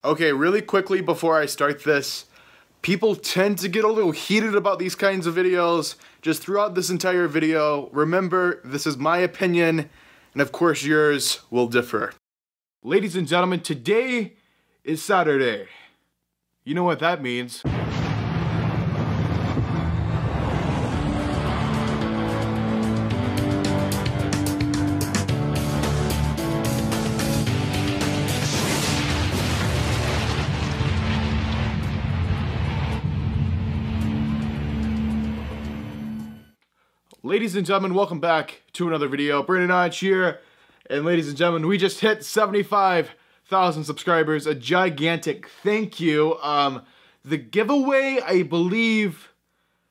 Okay, really quickly before I start this, people tend to get a little heated about these kinds of videos. Just throughout this entire video, remember, this is my opinion, and of course yours will differ. Ladies and gentlemen, today is Saturday. You know what that means. Ladies and gentlemen, welcome back to another video. Brandon Hodge here, and ladies and gentlemen, we just hit 75,000 subscribers. A gigantic thank you. The giveaway, I believe,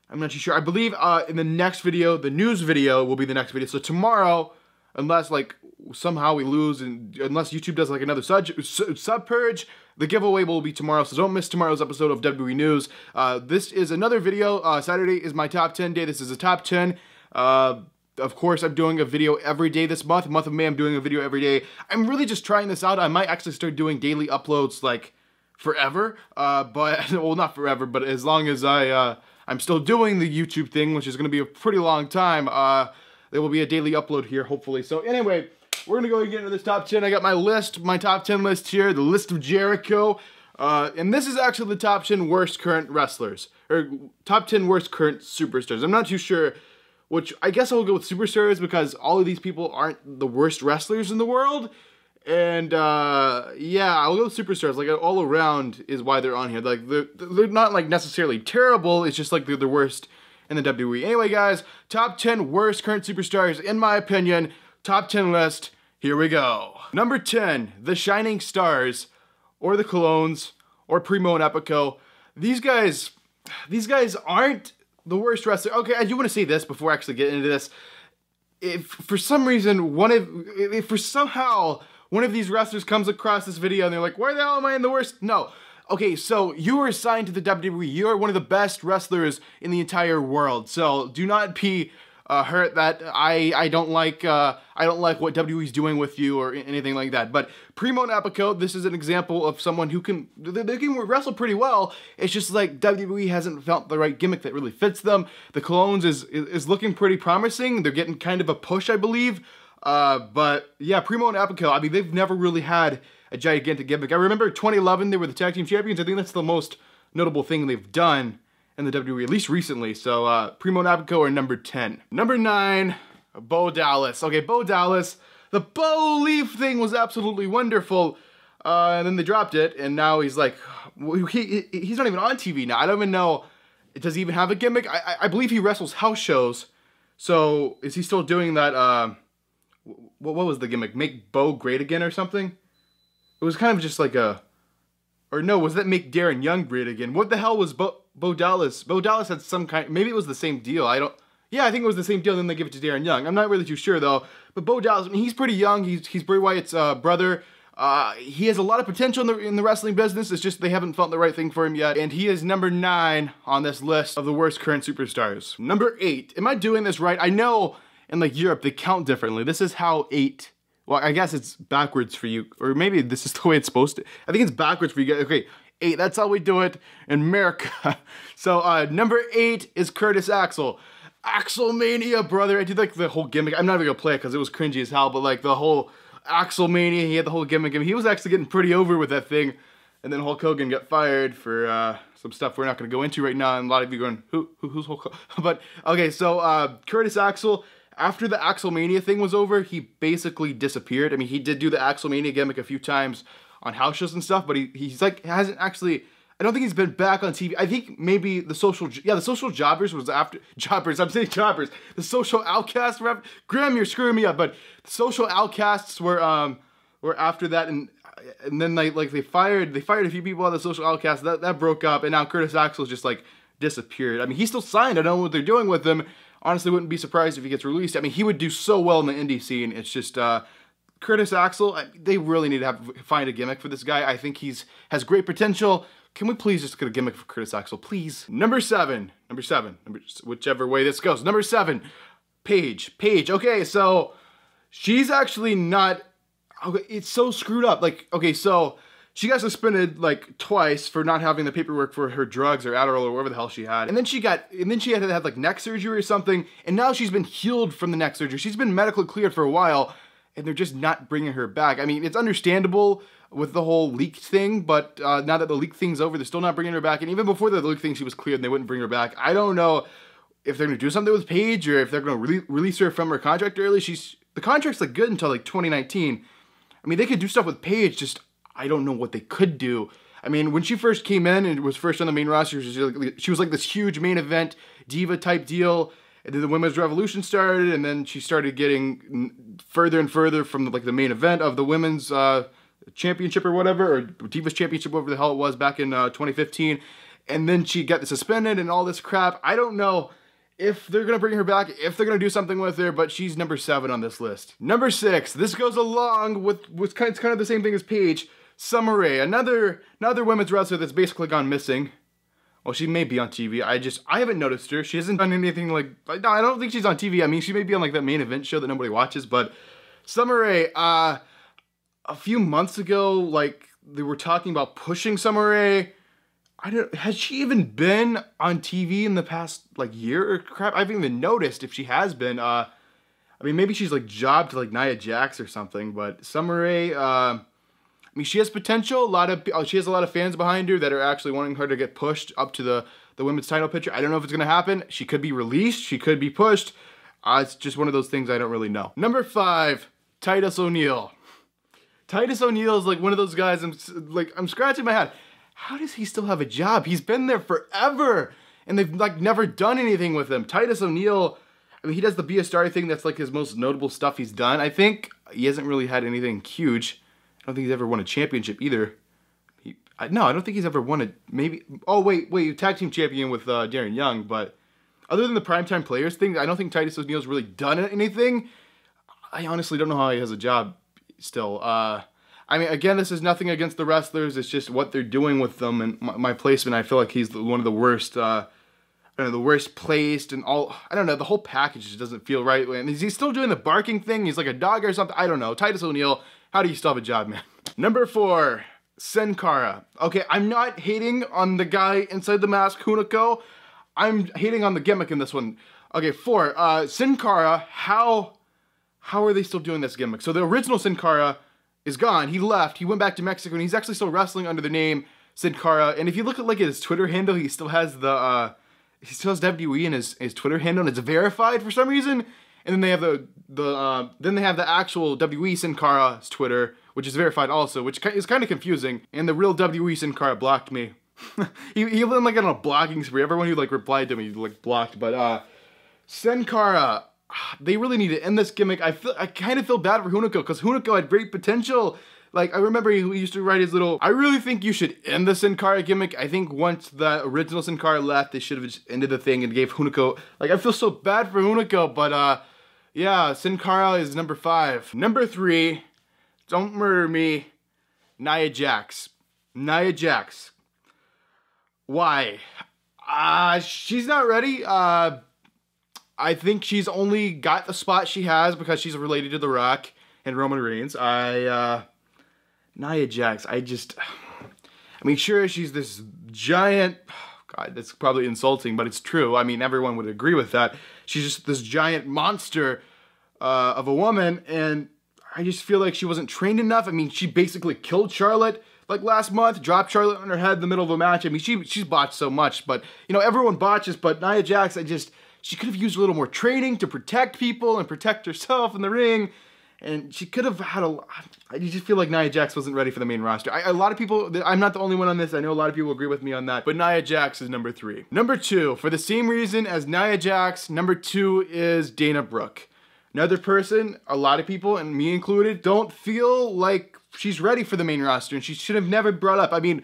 I'm not too sure. I believe in the next video, the news video will be the next video. So tomorrow, unless like somehow we lose, and unless YouTube does like another sub purge, the giveaway will be tomorrow, so don't miss tomorrow's episode of WWE News. This is another video. Saturday is my top 10 day. This is a top 10. Of course, I'm doing a video every day this month. Month of May, I'm doing a video every day. I'm really just trying this out. I might actually start doing daily uploads like forever. But well, not forever, but as long as I'm still doing the YouTube thing, which is going to be a pretty long time. There will be a daily upload here, hopefully. So anyway, we're going to go and get into this top 10. I got my list, my top 10 list here, the list of Jericho. And this is actually the top 10 worst current wrestlers, or top 10 worst current superstars. I'm not too sure. Which I guess I'll go with superstars because all of these people aren't the worst wrestlers in the world. And yeah, I'll go with superstars. Like all around is why they're on here. Like they're not like necessarily terrible. It's just like they're the worst in the WWE. Anyway, guys, top 10 worst current superstars in my opinion. Top 10 list. Here we go. Number 10, the Shining Stars, or the Colognes, or Primo and Epico. These guys aren't the worst wrestler. Okay, I do want to say this before I actually get into this. If for some reason somehow one of these wrestlers comes across this video and they're like, why the hell am I in the worst? No. Okay, so you are assigned to the WWE. You are one of the best wrestlers in the entire world. So do not be hurt that I don't like what WWE is doing with you or anything like that. But Primo and Epico, this is an example of someone who can wrestle pretty well. It's just like WWE hasn't felt the right gimmick that really fits them. The Colognes is looking pretty promising. They're getting kind of a push, I believe. But yeah, Primo and Epico, I mean, they've never really had a gigantic gimmick. I remember 2011, they were the tag team champions. I think that's the most notable thing they've done in the WWE, at least recently. So Primo and Epico are number 10. Number 9, Bo Dallas. Okay, Bo Dallas. The Bo Leaf thing was absolutely wonderful. And then they dropped it, and now he's like, he's not even on TV now. I don't even know, does he even have a gimmick? I believe he wrestles house shows. So is he still doing that, what was the gimmick? Make Bo great again or something? It was kind of just like a, or no, was that make Darren Young great again? What the hell was Bo Dallas? Bo Dallas had some kind, maybe it was the same deal. Yeah, I think it was the same deal, then they give it to Darren Young. I'm not really too sure though. But Bo Dallas, I mean, he's pretty young. He's Bray Wyatt's brother. He has a lot of potential in the wrestling business. It's just they haven't found the right thing for him yet. And he is number 9 on this list of the worst current superstars. Number 8. Am I doing this right? I know in like Europe they count differently. This is how 8. Well, I guess it's backwards for you, or maybe this is the way it's supposed to. I think it's backwards for you guys. Okay, 8. That's how we do it in America. So number 8 is Curtis Axel. Axelmania, brother. I did like the whole gimmick. I'm not even gonna play it because it was cringy as hell, but like the whole Axelmania, he had the whole gimmick. I mean, he was actually getting pretty over with that thing. And then Hulk Hogan got fired for some stuff we're not gonna go into right now. And a lot of you going, who's Hulk Hogan? But okay, so Curtis Axel, after the Axelmania thing was over, he basically disappeared. I mean, he did do the Axelmania gimmick a few times on house shows and stuff, but he's like hasn't actually. I don't think he's been back on TV. I think maybe the social jobbers was after jobbers. I'm saying jobbers. The social outcasts were after. Graham, you're screwing me up. But the social outcasts were after that, and then they fired a few people on the social outcasts. That broke up, and now Curtis Axel just like disappeared. I mean, he's still signed. I don't know what they're doing with him. Honestly, wouldn't be surprised if he gets released. I mean, he would do so well in the indie scene. It's just Curtis Axel. They really need to find a gimmick for this guy. I think has great potential. Can we please just get a gimmick for Curtis Axel, please? Number 7, whichever way this goes. Number 7, Paige. Okay, so she's actually not. Okay, it's so screwed up. Like, okay, so She got suspended like twice for not having the paperwork for her drugs or Adderall or whatever the hell she had. And then she had to have like neck surgery or something. And now she's been healed from the neck surgery. She's been medically cleared for a while and they're just not bringing her back. I mean, it's understandable with the whole leak thing, but now that the leak thing's over, they're still not bringing her back. And even before the leak thing, she was cleared and they wouldn't bring her back. I don't know if they're gonna do something with Paige or if they're gonna release her from her contract early. The contract's like good until like 2019. I mean, they could do stuff with Paige, just I don't know what they could do. I mean, when she first came in and was first on the main roster, she was like this huge main event diva type deal. And then the Women's Revolution started, and then she started getting further and further from like the main event of the Women's Championship or whatever, or Divas Championship, whatever the hell it was back in 2015. And then she got suspended and all this crap. I don't know if they're going to bring her back, if they're going to do something with her, but she's number 7 on this list. Number 6, this goes along with it's kind of the same thing as Paige. Summer Rae, another women's wrestler that's basically gone missing. Well, she may be on TV. I haven't noticed her. She hasn't done anything like, no, I don't think she's on TV. I mean, she may be on like that main event show that nobody watches, but Summer Rae, a few months ago, like they were talking about pushing Summer Rae. Has she even been on TV in the past like year or crap? I haven't even noticed if she has been. I mean, maybe she's like jobbed to like Nia Jax or something, but Summer Rae, I mean, she has potential. She has a lot of fans behind her that are actually wanting her to get pushed up to the women's title picture. I don't know if it's going to happen. She could be released. She could be pushed. It's just one of those things I don't really know. Number 5, Titus O'Neil. Titus O'Neil is like one of those guys, I'm scratching my head. How does he still have a job? He's been there forever, and they've like never done anything with him. Titus O'Neil, I mean, he does the Be a Star thing. That's like his most notable stuff he's done. I think he hasn't really had anything huge. I don't think he's ever won a championship either. No, I don't think he's ever won oh, wait, tag team champion with Darren Young, but other than the Primetime Players thing, I don't think Titus O'Neil's really done anything. I honestly don't know how he has a job still. I mean, again, this is nothing against the wrestlers. It's just what they're doing with them, and my placement, I feel like he's one of the worst, the worst placed, and all, I don't know, the whole package just doesn't feel right. And is he still doing the barking thing? He's like a dog or something? I don't know. Titus O'Neil, how do you still have a job, man? Number 4, Sin Cara. Okay, I'm not hating on the guy inside the mask, Hunico. I'm hating on the gimmick in this one. Okay, 4, Sin Cara, how are they still doing this gimmick? So the original Sin Cara is gone. He left. He went back to Mexico, and he's actually still wrestling under the name Sin Cara. And if you look at like his Twitter handle, he still has he still has WWE in his Twitter handle, and it's verified for some reason. And then they have the actual WWE Sin Cara's Twitter, which is verified also, which is kind of confusing. And the real WWE Sin Cara blocked me. he went like on a blocking spree. Everyone who like replied to me like blocked. But Sin Cara, they really need to end this gimmick. I kind of feel bad for Hunico because Hunico had great potential. Like, I remember he used to write his little, I really think you should end the Sin Cara gimmick. I think once the original Sin Cara left, they should have just ended the thing and gave Hunico, like, I feel so bad for Hunico, but yeah, Sin Cara is number 5. Number 3, don't murder me, Nia Jax. Nia Jax. Why? She's not ready. I think she's only got the spot she has because she's related to The Rock and Roman Reigns. Nia Jax, I mean, sure, she's this giant, God, that's probably insulting, but it's true. I mean, everyone would agree with that. She's just this giant monster of a woman, and I just feel like she wasn't trained enough. I mean, she basically killed Charlotte, like, last month, dropped Charlotte on her head in the middle of a match. I mean, she's botched so much, but, you know, everyone botches, but Nia Jax, she could have used a little more training to protect people and protect herself in the ring. And she could have had I just feel like Nia Jax wasn't ready for the main roster. A lot of people, I'm not the only one on this. I know a lot of people agree with me on that. But Nia Jax is number 3. Number 2, for the same reason as Nia Jax, number 2 is Dana Brooke. Another person, a lot of people, and me included, don't feel like she's ready for the main roster. And she should have never brought up. I mean,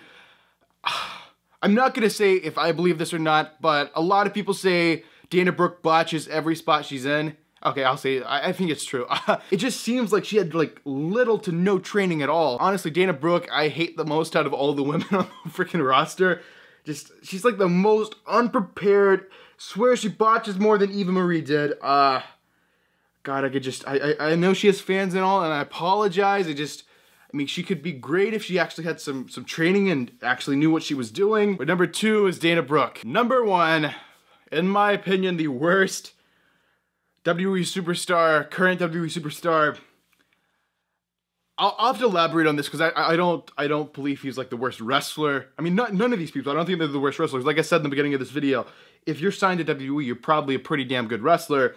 I'm not going to say if I believe this or not, but a lot of people say Dana Brooke botches every spot she's in. Okay, I'll say it. I think it's true. It just seems like she had like little to no training at all. Honestly, Dana Brooke, I hate the most out of all the women on the freaking roster. She's like the most unprepared. Swear she botches more than Eva Marie did. God, I know she has fans and all, and I apologize. I mean, she could be great if she actually had some training and actually knew what she was doing. But number 2 is Dana Brooke. Number 1, in my opinion, the worst WWE superstar, current WWE superstar. I'll have to elaborate on this because I don't believe he's like the worst wrestler. I mean, none of these people, I don't think they're the worst wrestlers. Like I said in the beginning of this video, if you're signed to WWE, you're probably a pretty damn good wrestler.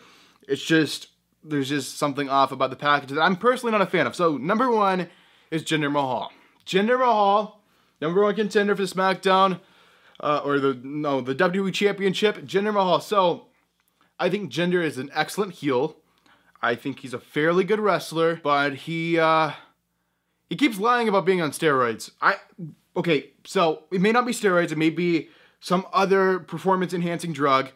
It's just, there's just something off about the package that I'm personally not a fan of. So number 1 is Jinder Mahal. Jinder Mahal, number 1 contender for the SmackDown, the WWE Championship, Jinder Mahal. So I think Jinder is an excellent heel. I think he's a fairly good wrestler, but he keeps lying about being on steroids. Okay, so it may not be steroids, it may be some other performance-enhancing drug,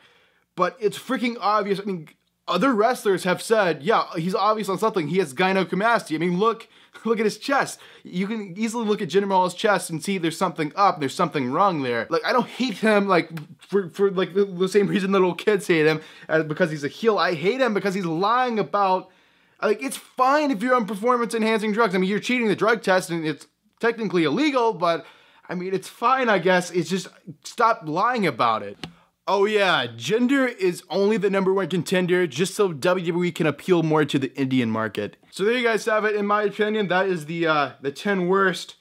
but it's freaking obvious. I mean, other wrestlers have said, yeah, he's obvious on something. He has gynecomastia. I mean, look at his chest. You can easily look at Jinder Mahal's chest and see there's something up, there's something wrong there. Like, I don't hate him, like, for like the same reason that little kids hate him, because he's a heel. I hate him because he's lying about, like, it's fine if you're on performance-enhancing drugs. I mean, you're cheating the drug test, and it's technically illegal, but, I mean, it's fine, I guess. It's just, stop lying about it. Oh yeah, Jinder is only the number 1 contender just so WWE can appeal more to the Indian market. So there you guys have it. In my opinion, that is the 10 worst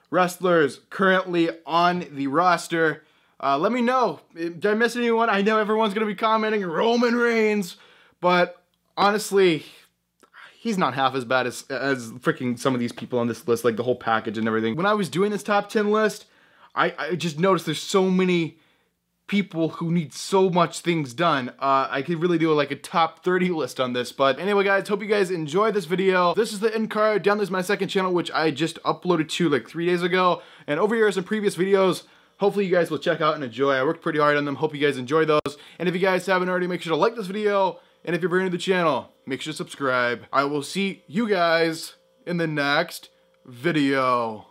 wrestlers currently on the roster. Let me know. Did I miss anyone? I know everyone's going to be commenting Roman Reigns, but honestly, he's not half as bad as freaking some of these people on this list, like the whole package and everything. When I was doing this top 10 list, I just noticed there's so many people who need so much things done. I could really do like a top 30 list on this, but anyway guys, hope you guys enjoyed this video. This is the end card. Down there's my second channel, which I just uploaded to like 3 days ago, and over here are some previous videos. Hopefully you guys will check out and enjoy. I worked pretty hard on them. Hope you guys enjoy those, and if you guys haven't already, make sure to like this video, and if you're brand new to the channel, make sure to subscribe. I will see you guys in the next video.